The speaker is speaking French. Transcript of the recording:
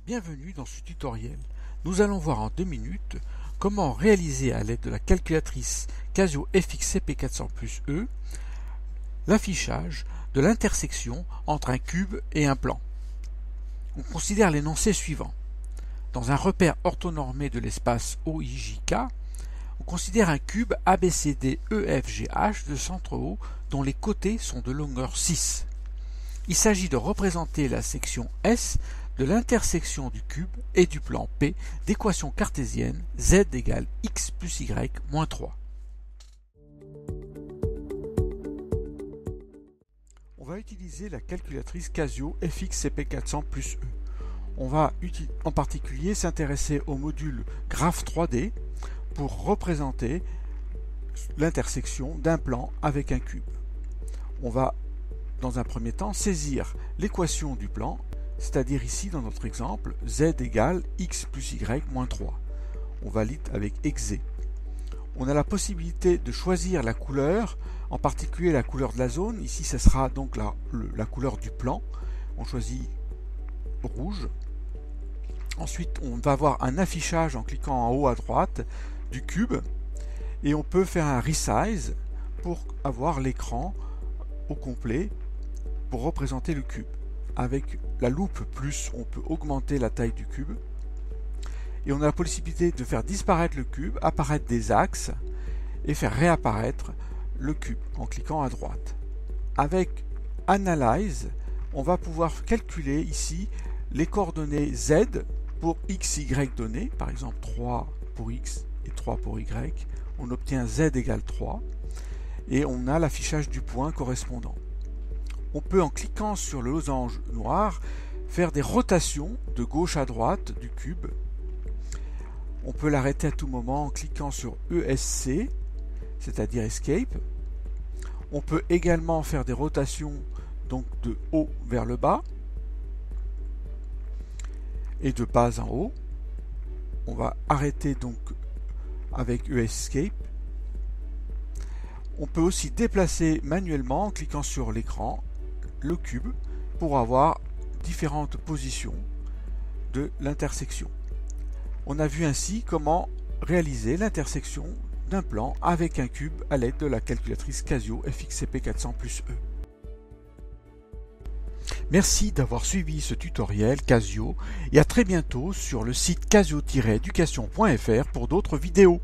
Bienvenue dans ce tutoriel. Nous allons voir en 2 minutes comment réaliser à l'aide de la calculatrice Casio FX-CP400+E l'affichage de l'intersection entre un cube et un plan. On considère l'énoncé suivant. Dans un repère orthonormé de l'espace OIJK, on considère un cube ABCDEFGH de centre O dont les côtés sont de longueur 6. Il s'agit de représenter la section S de l'intersection du cube et du plan P d'équation cartésienne z égale x plus y moins 3. On va utiliser la calculatrice Casio FX-CP400+E. On va en particulier s'intéresser au module graphe 3D pour représenter l'intersection d'un plan avec un cube. On va dans un premier temps saisir l'équation du plan, c'est-à-dire ici dans notre exemple z égale x plus y moins 3. On valide avec exe. On a la possibilité de choisir la couleur, en particulier la couleur de la zone. Ici ce sera donc la couleur du plan. On choisit rouge. Ensuite on va avoir un affichage en cliquant en haut à droite du cube et on peut faire un resize pour avoir l'écran au complet pour représenter le cube. Avec la loupe plus, on peut augmenter la taille du cube. Et on a la possibilité de faire disparaître le cube, apparaître des axes et faire réapparaître le cube en cliquant à droite. Avec Analyze, on va pouvoir calculer ici les coordonnées Z pour x, y données, par exemple 3 pour x et 3 pour y. On obtient z égale 3 et on a l'affichage du point correspondant. On peut, en cliquant sur le losange noir, faire des rotations de gauche à droite du cube. On peut l'arrêter à tout moment en cliquant sur ESC, c'est-à-dire Escape. On peut également faire des rotations donc de haut vers le bas et de bas en haut. On va arrêter donc avec Escape. On peut aussi déplacer manuellement en cliquant sur l'écran le cube pour avoir différentes positions de l'intersection. On a vu ainsi comment réaliser l'intersection d'un plan avec un cube à l'aide de la calculatrice Casio FX-CP400+E. Merci d'avoir suivi ce tutoriel Casio et à très bientôt sur le site casio-education.fr pour d'autres vidéos.